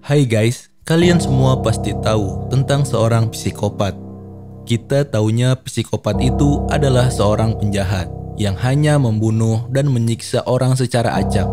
Hai guys, kalian semua pasti tahu tentang seorang psikopat. Kita taunya psikopat itu adalah seorang penjahat yang hanya membunuh dan menyiksa orang secara acak.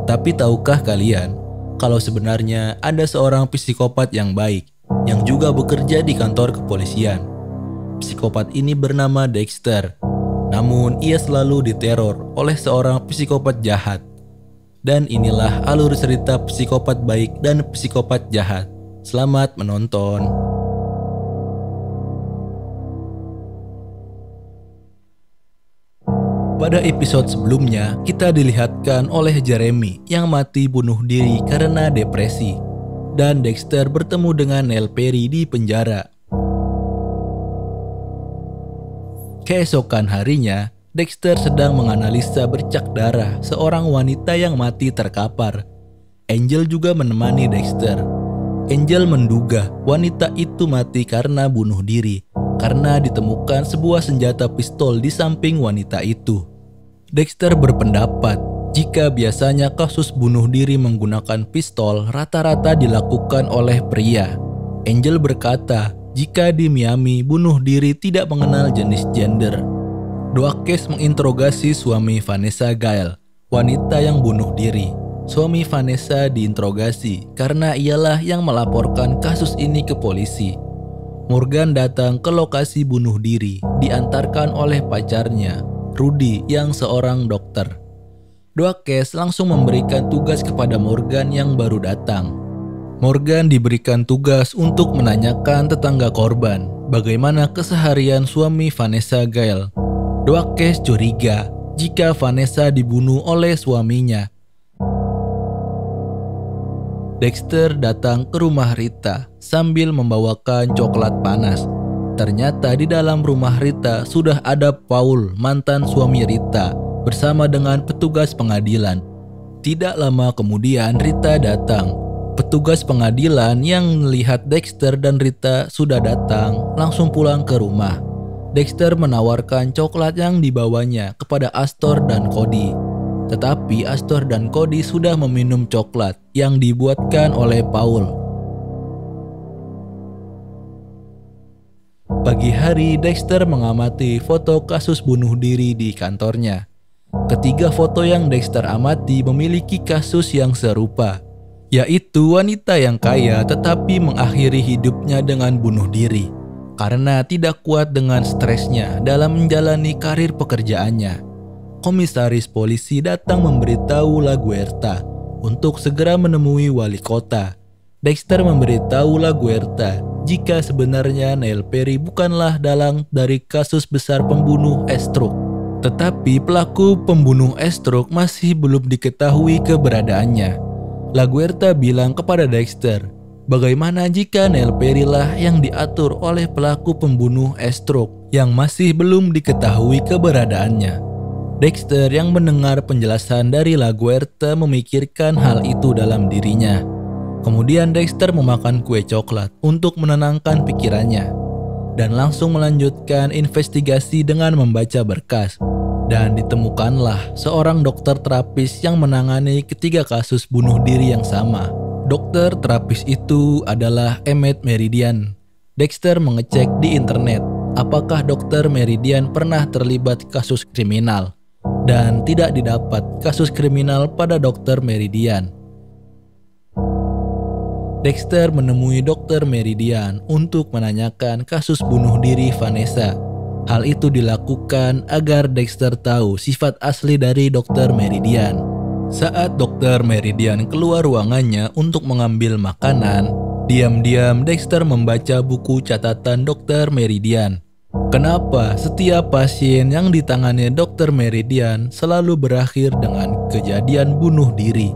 Tapi tahukah kalian kalau sebenarnya ada seorang psikopat yang baik yang juga bekerja di kantor kepolisian? Psikopat ini bernama Dexter. Namun ia selalu diteror oleh seorang psikopat jahat. Dan inilah alur cerita psikopat baik dan psikopat jahat. Selamat menonton. Pada episode sebelumnya, kita dilihatkan oleh Jeremy yang mati bunuh diri karena depresi. Dan Dexter bertemu dengan Nell Perry di penjara. Keesokan harinya, Dexter sedang menganalisa bercak darah seorang wanita yang mati terkapar. Angel juga menemani Dexter. Angel menduga wanita itu mati karena bunuh diri, karena ditemukan sebuah senjata pistol di samping wanita itu. Dexter berpendapat jika biasanya kasus bunuh diri menggunakan pistol rata-rata dilakukan oleh pria. Angel berkata jika di Miami bunuh diri tidak mengenal jenis gender. Doakes menginterogasi suami Vanessa Gail, wanita yang bunuh diri. Suami Vanessa diinterogasi karena ialah yang melaporkan kasus ini ke polisi. Morgan datang ke lokasi bunuh diri, diantarkan oleh pacarnya, Rudy yang seorang dokter. Doakes langsung memberikan tugas kepada Morgan yang baru datang. Morgan diberikan tugas untuk menanyakan tetangga korban, bagaimana keseharian suami Vanessa Gail. Doakes curiga jika Vanessa dibunuh oleh suaminya. Dexter datang ke rumah Rita sambil membawakan coklat panas. Ternyata di dalam rumah Rita sudah ada Paul, mantan suami Rita, bersama dengan petugas pengadilan. Tidak lama kemudian Rita datang. Petugas pengadilan yang melihat Dexter dan Rita sudah datang langsung pulang ke rumah. Dexter menawarkan coklat yang dibawanya kepada Astor dan Cody. Tetapi Astor dan Cody sudah meminum coklat yang dibuatkan oleh Paul. Pagi hari, Dexter mengamati foto kasus bunuh diri di kantornya. Ketiga foto yang Dexter amati memiliki kasus yang serupa, yaitu wanita yang kaya tetapi mengakhiri hidupnya dengan bunuh diri karena tidak kuat dengan stresnya dalam menjalani karir pekerjaannya. Komisaris polisi datang memberitahu LaGuerta untuk segera menemui wali kota. Dexter memberitahu LaGuerta jika sebenarnya Nell Perry bukanlah dalang dari kasus besar pembunuh Estruk. Tetapi pelaku pembunuh Estruk masih belum diketahui keberadaannya. LaGuerta bilang kepada Dexter, bagaimana jika Nell Perry lah yang diatur oleh pelaku pembunuh Estruk yang masih belum diketahui keberadaannya? Dexter yang mendengar penjelasan dari LaGuerta memikirkan hal itu dalam dirinya. Kemudian Dexter memakan kue coklat untuk menenangkan pikirannya dan langsung melanjutkan investigasi dengan membaca berkas. Dan ditemukanlah seorang dokter terapis yang menangani ketiga kasus bunuh diri yang sama. Dokter terapis itu adalah Emmett Meridian. Dexter mengecek di internet apakah Dokter Meridian pernah terlibat kasus kriminal, dan tidak didapat kasus kriminal pada Dokter Meridian. Dexter menemui Dokter Meridian untuk menanyakan kasus bunuh diri Vanessa. Hal itu dilakukan agar Dexter tahu sifat asli dari Dokter Meridian. Saat Dokter Meridian keluar ruangannya untuk mengambil makanan, diam-diam Dexter membaca buku catatan Dokter Meridian. Kenapa setiap pasien yang ditangani Dokter Meridian selalu berakhir dengan kejadian bunuh diri?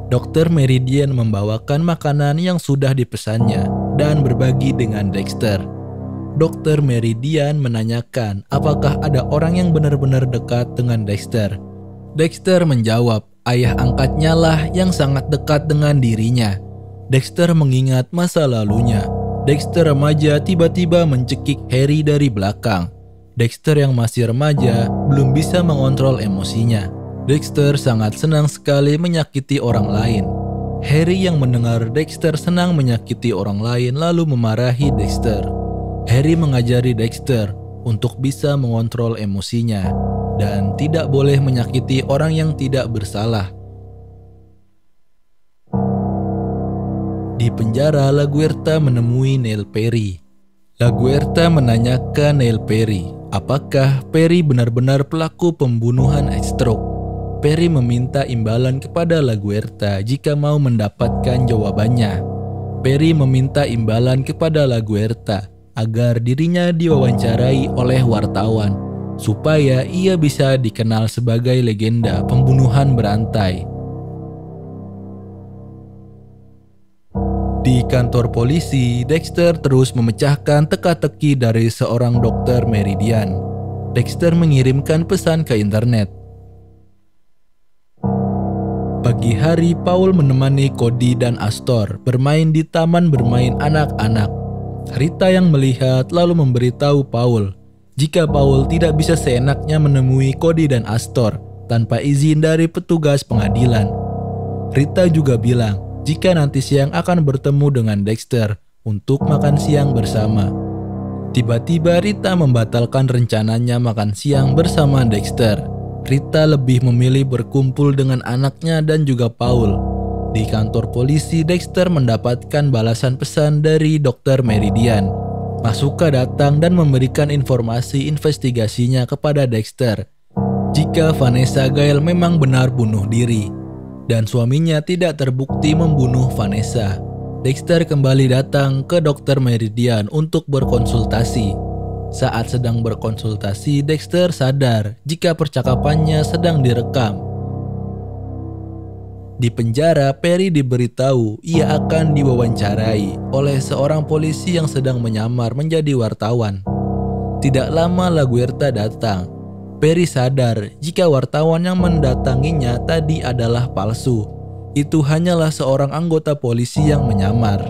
Dokter Meridian membawakan makanan yang sudah dipesannya dan berbagi dengan Dexter. Dokter Meridian menanyakan apakah ada orang yang benar-benar dekat dengan Dexter. Dexter menjawab, ayah angkatnya lah yang sangat dekat dengan dirinya. Dexter mengingat masa lalunya. Dexter remaja tiba-tiba mencekik Harry dari belakang. Dexter yang masih remaja belum bisa mengontrol emosinya. Dexter sangat senang sekali menyakiti orang lain. Harry yang mendengar Dexter senang menyakiti orang lain lalu memarahi Dexter. Harry mengajari Dexter untuk bisa mengontrol emosinya dan tidak boleh menyakiti orang yang tidak bersalah. Di penjara, LaGuerta menemui Neil Perry. LaGuerta menanyakan Neil Perry, apakah Perry benar-benar pelaku pembunuhan Stroke. Perry meminta imbalan kepada LaGuerta jika mau mendapatkan jawabannya. Perry meminta imbalan kepada LaGuerta agar dirinya diwawancarai oleh wartawan, supaya ia bisa dikenal sebagai legenda pembunuhan berantai. Di kantor polisi, Dexter terus memecahkan teka-teki dari seorang dokter Meridian. Dexter mengirimkan pesan ke internet. Pagi hari, Paul menemani Cody dan Astor bermain di taman bermain anak-anak. Rita yang melihat lalu memberitahu Paul jika Paul tidak bisa seenaknya menemui Cody dan Astor tanpa izin dari petugas pengadilan. Rita juga bilang jika nanti siang akan bertemu dengan Dexter untuk makan siang bersama. Tiba-tiba Rita membatalkan rencananya makan siang bersama Dexter. Rita lebih memilih berkumpul dengan anaknya dan juga Paul. Di kantor polisi, Dexter mendapatkan balasan pesan dari Dr. Meridian. Masuka datang dan memberikan informasi investigasinya kepada Dexter jika Vanessa Gael memang benar bunuh diri dan suaminya tidak terbukti membunuh Vanessa. Dexter kembali datang ke Dr. Meridian untuk berkonsultasi. Saat sedang berkonsultasi, Dexter sadar jika percakapannya sedang direkam. Di penjara, Perry diberitahu ia akan diwawancarai oleh seorang polisi yang sedang menyamar menjadi wartawan. Tidak lama LaGuerta datang. Perry sadar jika wartawan yang mendatanginya tadi adalah palsu. Itu hanyalah seorang anggota polisi yang menyamar.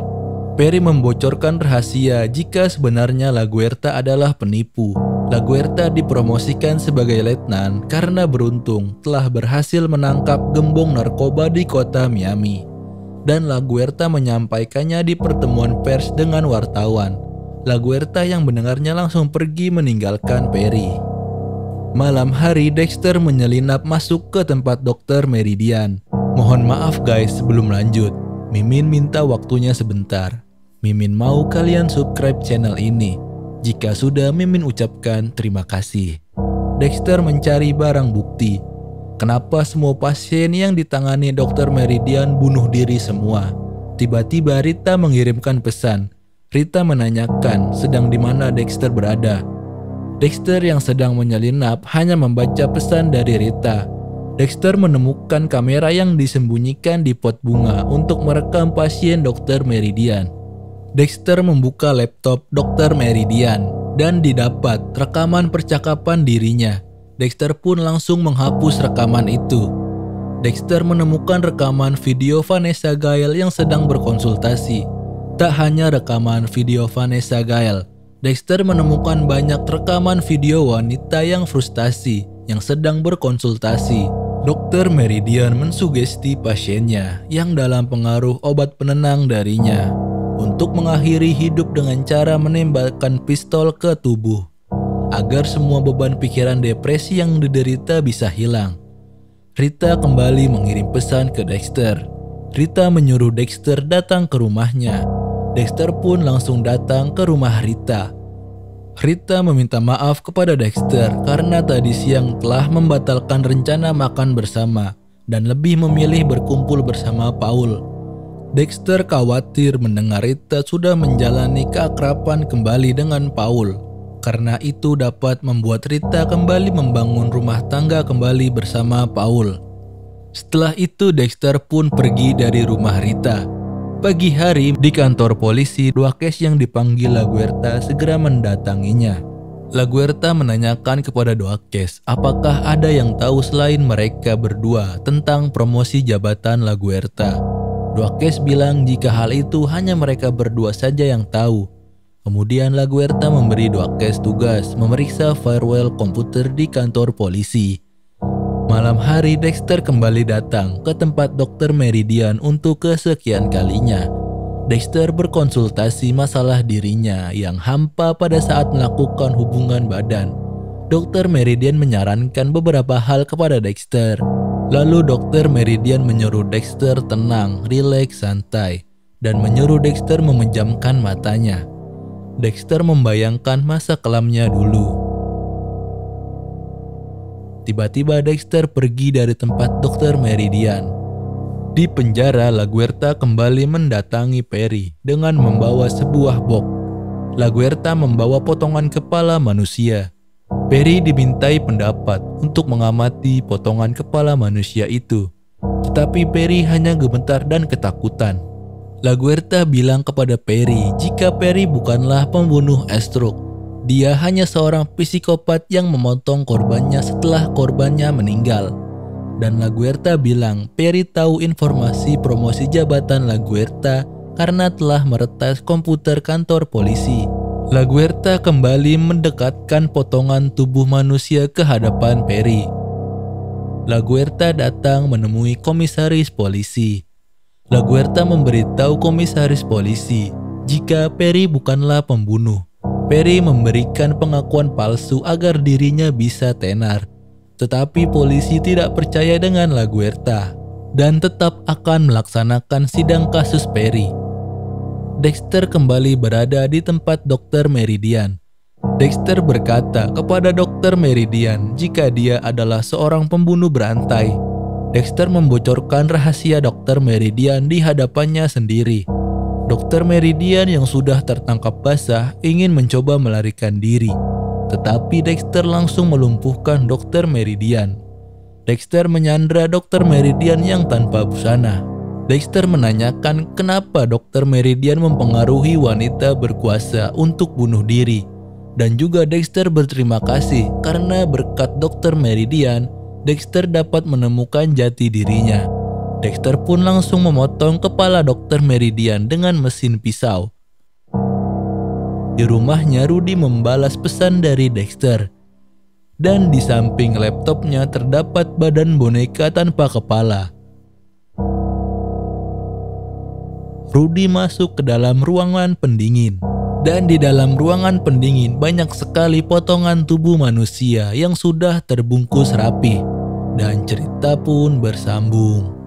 Perry membocorkan rahasia jika sebenarnya LaGuerta adalah penipu. LaGuerta dipromosikan sebagai letnan karena beruntung telah berhasil menangkap gembong narkoba di kota Miami. Dan LaGuerta menyampaikannya di pertemuan pers dengan wartawan. LaGuerta yang mendengarnya langsung pergi meninggalkan Perry. Malam hari, Dexter menyelinap masuk ke tempat Dr. Meridian. Mohon maaf guys, sebelum lanjut, Mimin minta waktunya sebentar. Mimin mau kalian subscribe channel ini. Jika sudah, Mimin ucapkan terima kasih. Dexter mencari barang bukti. Kenapa semua pasien yang ditangani Dr. Meridian bunuh diri semua? Tiba-tiba Rita mengirimkan pesan. Rita menanyakan sedang di mana Dexter berada. Dexter yang sedang menyelinap hanya membaca pesan dari Rita. Dexter menemukan kamera yang disembunyikan di pot bunga untuk merekam pasien Dr. Meridian. Dexter membuka laptop Dr. Meridian dan didapat rekaman percakapan dirinya. Dexter pun langsung menghapus rekaman itu. Dexter menemukan rekaman video Vanessa Gael yang sedang berkonsultasi. Tak hanya rekaman video Vanessa Gael, Dexter menemukan banyak rekaman video wanita yang frustasi yang sedang berkonsultasi. Dr. Meridian mensugesti pasiennya yang dalam pengaruh obat penenang darinya untuk mengakhiri hidup dengan cara menembakkan pistol ke tubuh agar semua beban pikiran depresi yang diderita bisa hilang. Rita kembali mengirim pesan ke Dexter. Rita menyuruh Dexter datang ke rumahnya. Dexter pun langsung datang ke rumah Rita. Rita meminta maaf kepada Dexter karena tadi siang telah membatalkan rencana makan bersama dan lebih memilih berkumpul bersama Paul. Dexter khawatir mendengar Rita sudah menjalani keakraban kembali dengan Paul, karena itu dapat membuat Rita kembali membangun rumah tangga kembali bersama Paul. Setelah itu Dexter pun pergi dari rumah Rita. Pagi hari di kantor polisi, dua case yang dipanggil LaGuerta segera mendatanginya. LaGuerta menanyakan kepada dua case apakah ada yang tahu selain mereka berdua tentang promosi jabatan LaGuerta. Dua case bilang jika hal itu hanya mereka berdua saja yang tahu. Kemudian LaGuerta memberi dua case tugas memeriksa firewall komputer di kantor polisi. Malam hari Dexter kembali datang ke tempat Dr. Meridian untuk kesekian kalinya. Dexter berkonsultasi masalah dirinya yang hampa pada saat melakukan hubungan badan. Dr. Meridian menyarankan beberapa hal kepada Dexter. Lalu Dr. Meridian menyuruh Dexter tenang, rileks, santai, dan menyuruh Dexter memejamkan matanya. Dexter membayangkan masa kelamnya dulu. Tiba-tiba Dexter pergi dari tempat Dr. Meridian. Di penjara, LaGuerta kembali mendatangi Perry dengan membawa sebuah box. LaGuerta membawa potongan kepala manusia. Perry dimintai pendapat untuk mengamati potongan kepala manusia itu. Tetapi Perry hanya gemetar dan ketakutan. LaGuerta bilang kepada Perry jika Perry bukanlah pembunuh Estruk. Dia hanya seorang psikopat yang memotong korbannya setelah korbannya meninggal. Dan LaGuerta bilang Perry tahu informasi promosi jabatan LaGuerta karena telah meretas komputer kantor polisi. LaGuerta kembali mendekatkan potongan tubuh manusia ke hadapan Perry. LaGuerta datang menemui komisaris polisi. LaGuerta memberitahu komisaris polisi jika Perry bukanlah pembunuh. Perry memberikan pengakuan palsu agar dirinya bisa tenar. Tetapi polisi tidak percaya dengan LaGuerta dan tetap akan melaksanakan sidang kasus Perry. Dexter kembali berada di tempat Dr. Meridian. Dexter berkata kepada Dr. Meridian jika dia adalah seorang pembunuh berantai. Dexter membocorkan rahasia Dr. Meridian di hadapannya sendiri. Dr. Meridian yang sudah tertangkap basah ingin mencoba melarikan diri. Tetapi Dexter langsung melumpuhkan Dr. Meridian. Dexter menyandra Dr. Meridian yang tanpa busana. Dexter menanyakan kenapa Dr. Meridian mempengaruhi wanita berkuasa untuk bunuh diri. Dan juga Dexter berterima kasih karena berkat Dr. Meridian, Dexter dapat menemukan jati dirinya. Dexter pun langsung memotong kepala Dr. Meridian dengan mesin pisau. Di rumahnya, Rudy membalas pesan dari Dexter. Dan di samping laptopnya terdapat badan boneka tanpa kepala. Rudy masuk ke dalam ruangan pendingin. Dan di dalam ruangan pendingin banyak sekali potongan tubuh manusia yang sudah terbungkus rapi. Dan cerita pun bersambung.